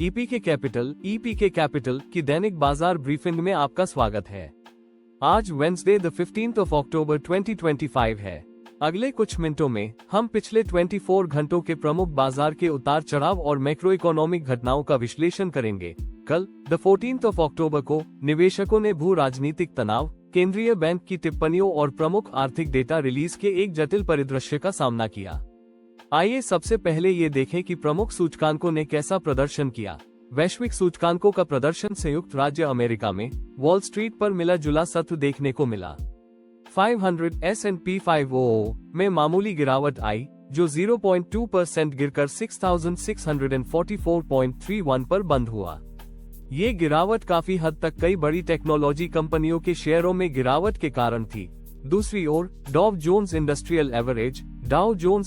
ईपीके capital की दैनिक बाजार briefing में आपका स्वागत है। आज Wednesday the 15th of October 2025 है। अगले कुछ मिनटों में हम पिछले 24 घंटों के प्रमुख बाजार के उतार चढ़ाव और मैक्रो इकोनॉमिक घटनाओं का विश्लेषण करेंगे। कल द 14th of October को निवेशकों ने भू राजनीतिक तनाव, केंद्रीय बैंक की टिप्पणियों और प्रमुख आर्थिक डेटा रिलीज के एक जटिल परिदृश्य का सामना किया। आइए सबसे पहले ये देखें कि प्रमुख सूचकांकों ने कैसा प्रदर्शन किया। वैश्विक सूचकांकों का प्रदर्शन संयुक्त राज्य अमेरिका में वॉल स्ट्रीट पर मिला जुला सत्र देखने को मिला। 500 S&P 500 में मामूली गिरावट आई, जो 0.2% गिरकर 6,644.31 पर बंद हुआ। ये गिरावट काफी हद तक कई बड़ी टेक्नोलॉजी कंपनियों के शेयरों में गिरावट के कारण थी। दूसरी ओर डाउ जोन्स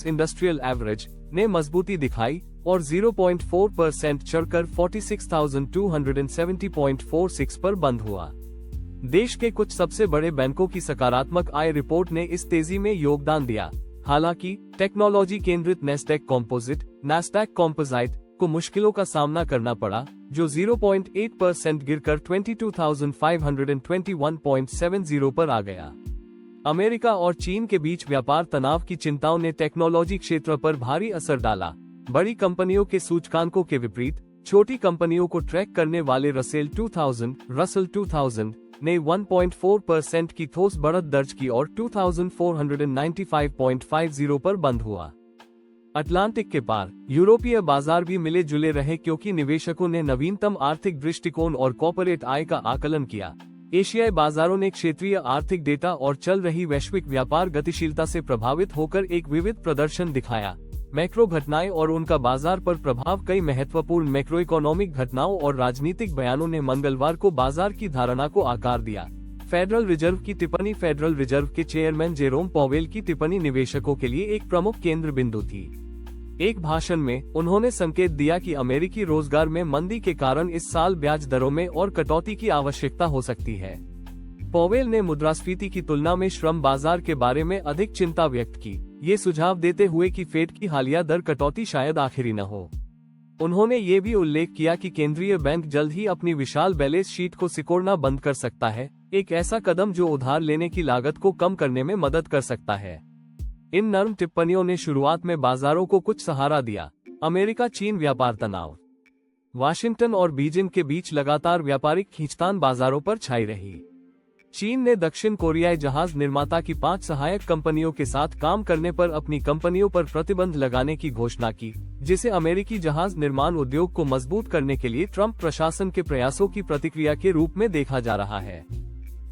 इंडस्ट्रियल एवरेज ने मजबूती दिखाई और 0.4% चढ़कर 46,270.46 पर बंद हुआ। देश के कुछ सबसे बड़े बैंकों की सकारात्मक आय रिपोर्ट ने इस तेजी में योगदान दिया। हालांकि टेक्नोलॉजी केंद्रित नैस्डैक कॉम्पोजिट को मुश्किलों का सामना करना पड़ा, जो 0.8% गिरकर 22,521.70 पर आ गया। अमेरिका और चीन के बीच व्यापार तनाव की चिंताओं ने टेक्नोलॉजी क्षेत्र पर भारी असर डाला। बड़ी कंपनियों के सूचकांकों के विपरीत छोटी कंपनियों को ट्रैक करने वाले रसेल 2000 ने 1.4% की ठोस बढ़त दर्ज की और 2495.50 पर बंद हुआ। अटलांटिक के पार यूरोपीय बाजार भी मिले जुले रहे, क्योंकि निवेशकों ने नवीनतम आर्थिक दृष्टिकोण और कॉर्पोरेट आय का आकलन किया। एशियाई बाजारों ने क्षेत्रीय आर्थिक डेटा और चल रही वैश्विक व्यापार गतिशीलता से प्रभावित होकर एक विविध प्रदर्शन दिखाया। मैक्रो घटनाएं और उनका बाजार पर प्रभाव। कई महत्वपूर्ण मैक्रो इकोनॉमिक घटनाओं और राजनीतिक बयानों ने मंगलवार को बाजार की धारणा को आकार दिया। फेडरल रिजर्व की टिप्पणी। फेडरल रिजर्व के चेयरमैन जेरोम पॉवेल की टिप्पणी निवेशकों के लिए एक प्रमुख केंद्र बिंदु थी। एक भाषण में उन्होंने संकेत दिया कि अमेरिकी रोजगार में मंदी के कारण इस साल ब्याज दरों में और कटौती की आवश्यकता हो सकती है। पॉवेल ने मुद्रास्फीति की तुलना में श्रम बाजार के बारे में अधिक चिंता व्यक्त की, ये सुझाव देते हुए कि फेड की हालिया दर कटौती शायद आखिरी न हो। उन्होंने ये भी उल्लेख किया कि केंद्रीय बैंक जल्द ही अपनी विशाल बैलेंस शीट को सिकोड़ना बंद कर सकता है, एक ऐसा कदम जो उधार लेने की लागत को कम करने में मदद कर सकता है। इन नर्म टिप्पणियों ने शुरुआत में बाजारों को कुछ सहारा दिया। अमेरिका चीन व्यापार तनाव। वाशिंगटन और बीजिंग के बीच लगातार व्यापारिक खींचतान बाजारों पर छाई रही। चीन ने दक्षिण कोरियाई जहाज निर्माता की 5 सहायक कंपनियों के साथ काम करने पर अपनी कंपनियों पर प्रतिबंध लगाने की घोषणा की, जिसे अमेरिकी जहाज निर्माण उद्योग को मजबूत करने के लिए ट्रंप प्रशासन के प्रयासों की प्रतिक्रिया के रूप में देखा जा रहा है।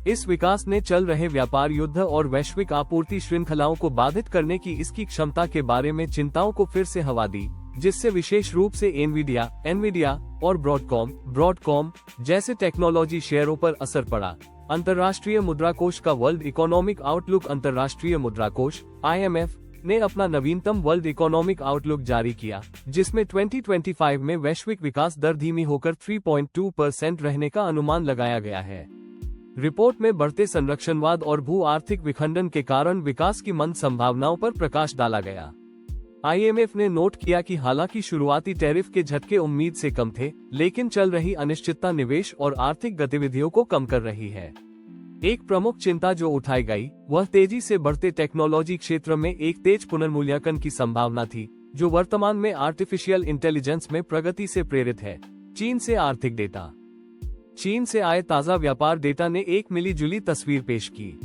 इस विकास ने चल रहे व्यापार युद्ध और वैश्विक आपूर्ति श्रृंखलाओं को बाधित करने की इसकी क्षमता के बारे में चिंताओं को फिर से हवा दी, जिससे विशेष रूप से एनवीडिया और ब्रॉडकॉम जैसे टेक्नोलॉजी शेयरों पर असर पड़ा। अंतर्राष्ट्रीय मुद्रा कोष का वर्ल्ड इकोनॉमिक आउटलुक। अंतर्राष्ट्रीय मुद्रा कोष IMF ने अपना नवीनतम वर्ल्ड इकोनॉमिक आउटलुक जारी किया, जिसमें 2025 में वैश्विक विकास दर धीमी होकर 3.2% रहने का अनुमान लगाया गया है। रिपोर्ट में बढ़ते संरक्षणवाद और भू आर्थिक विखंडन के कारण विकास की मंद संभावनाओं पर प्रकाश डाला गया। IMF ने नोट किया कि हालांकि शुरुआती टैरिफ के झटके उम्मीद से कम थे, लेकिन चल रही अनिश्चितता निवेश और आर्थिक गतिविधियों को कम कर रही है। एक प्रमुख चिंता जो उठाई गई, वह तेजी से बढ़ते टेक्नोलॉजी क्षेत्र में एक तेज पुनर्मूल्यांकन की संभावना थी, जो वर्तमान में आर्टिफिशियल इंटेलिजेंस में प्रगति से प्रेरित है। चीन से आर्थिक डेटा। चीन से आए ताजा व्यापार डेटा ने एक मिली-जुली तस्वीर पेश की।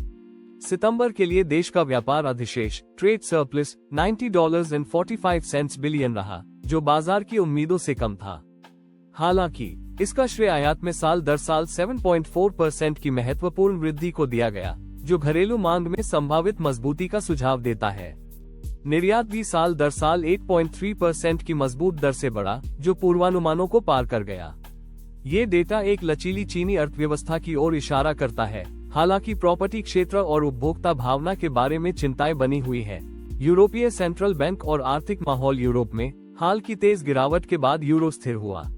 सितंबर के लिए देश का व्यापार अधिशेष ट्रेड सरप्लस $90.45 बिलियन रहा, जो बाजार की उम्मीदों से कम था। हालांकि इसका श्रेय आयात में साल दर साल 7.4% की महत्वपूर्ण वृद्धि को दिया गया, जो घरेलू मांग में संभावित मजबूती का सुझाव देता है। निर्यात भी साल दर साल 8.3% की मजबूत दर से बढ़ा, जो पूर्वानुमानों को पार कर गया। ये डेटा एक लचीली चीनी अर्थव्यवस्था की ओर इशारा करता है। हालांकि प्रॉपर्टी क्षेत्र और उपभोक्ता भावना के बारे में चिंताएं बनी हुई है। यूरोपीय सेंट्रल बैंक और आर्थिक माहौल। यूरोप में हाल की तेज गिरावट के बाद यूरो स्थिर हुआ।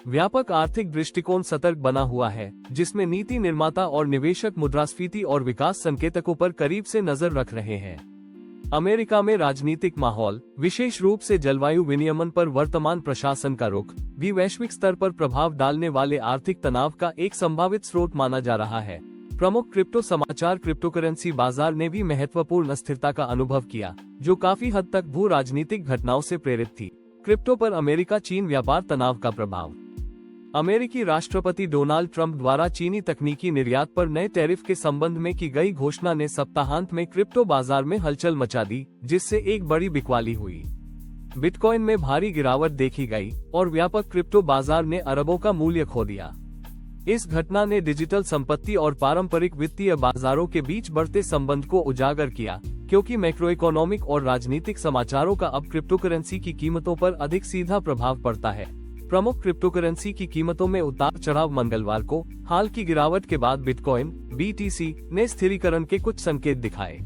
व्यापक आर्थिक दृष्टिकोण सतर्क बना हुआ है, जिसमें नीति निर्माता और निवेशक मुद्रास्फीति और विकास संकेतकों पर करीब से नजर रख रहे हैं। अमेरिका में राजनीतिक माहौल, विशेष रूप से जलवायु विनियमन पर वर्तमान प्रशासन का रुख भी वैश्विक स्तर पर प्रभाव डालने वाले आर्थिक तनाव का एक संभावित स्रोत माना जा रहा है। प्रमुख क्रिप्टो समाचार क्रिप्टोकरेंसी बाजार ने भी महत्वपूर्ण अस्थिरता का अनुभव किया, जो काफी हद तक भू राजनीतिक घटनाओं से प्रेरित थी। क्रिप्टो पर अमेरिका चीन व्यापार तनाव का प्रभाव। अमेरिकी राष्ट्रपति डोनाल्ड ट्रंप द्वारा चीनी तकनीकी निर्यात पर नए टैरिफ के संबंध में की गई घोषणा ने सप्ताहांत में क्रिप्टो बाजार में हलचल मचा दी, जिससे एक बड़ी बिकवाली हुई। बिटकॉइन में भारी गिरावट देखी गई और व्यापक क्रिप्टो बाजार ने अरबों का मूल्य खो दिया। इस घटना ने डिजिटल संपत्ति और पारंपरिक वित्तीय बाजारों के बीच बढ़ते संबंध को उजागर किया, क्योंकि मैक्रोइकोनॉमिक और राजनीतिक समाचारों का अब क्रिप्टोकरेंसी की कीमतों पर अधिक सीधा प्रभाव पड़ता है। प्रमुख क्रिप्टोकरेंसी की कीमतों में उतार चढ़ाव। मंगलवार को हाल की गिरावट के बाद बिटकॉइन (BTC) ने स्थिरीकरण के कुछ संकेत दिखाए।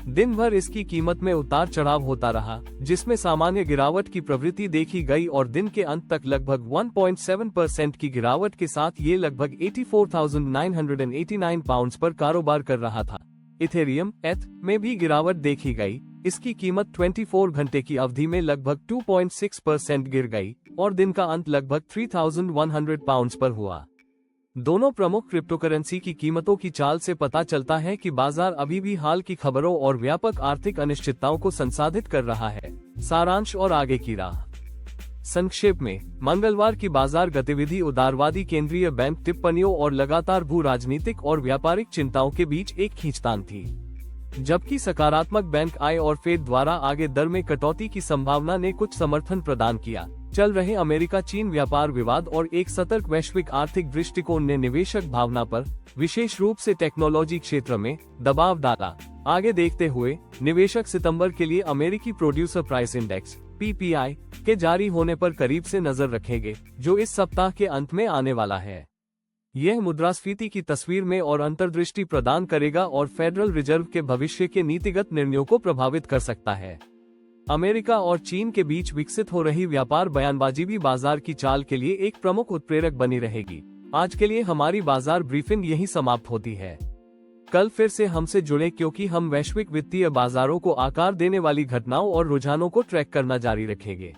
दिन भर इसकी कीमत में उतार चढ़ाव होता रहा, जिसमें सामान्य गिरावट की प्रवृत्ति देखी गई और दिन के अंत तक लगभग 1.7% की गिरावट के साथ ये लगभग 84,989 पाउंड्स पर कारोबार कर रहा था। इथेरियम (ETH) में भी गिरावट देखी गई। इसकी कीमत 24 घंटे की अवधि में लगभग 2.6% गिर गई और दिन का अंत लगभग 3,100 पाउंड्स पर हुआ। दोनों प्रमुख क्रिप्टोकरेंसी की कीमतों की चाल से पता चलता है कि बाजार अभी भी हाल की खबरों और व्यापक आर्थिक अनिश्चितताओं को संसाधित कर रहा है। सारांश और आगे की राह। संक्षेप में, मंगलवार की बाजार गतिविधि उदारवादी केंद्रीय बैंक टिप्पणियों और लगातार भू राजनीतिक और व्यापारिक चिंताओं के बीच एक खींचतान थी, जबकि सकारात्मक बैंक आय और फेड द्वारा आगे दर में कटौती की संभावना ने कुछ समर्थन प्रदान किया। चल रहे अमेरिका चीन व्यापार विवाद और एक सतर्क वैश्विक आर्थिक दृष्टिकोण ने निवेशक भावना पर, विशेष रूप से टेक्नोलॉजी क्षेत्र में, दबाव डाला। आगे देखते हुए निवेशक सितंबर के लिए अमेरिकी प्रोड्यूसर प्राइस इंडेक्स (PPI) के जारी होने पर करीब से नजर रखेंगे, जो इस सप्ताह के अंत में आने वाला है। यह मुद्रास्फीति की तस्वीर में और अंतर्दृष्टि प्रदान करेगा और फेडरल रिजर्व के भविष्य के नीतिगत निर्णयों को प्रभावित कर सकता है। अमेरिका और चीन के बीच विकसित हो रही व्यापार बयानबाजी भी बाजार की चाल के लिए एक प्रमुख उत्प्रेरक बनी रहेगी। आज के लिए हमारी बाजार ब्रीफिंग यही समाप्त होती है। कल फिर से हमसे जुड़े, क्योंकि हम वैश्विक वित्तीय बाजारों को आकार देने वाली घटनाओं और रुझानों को ट्रैक करना जारी रखेंगे।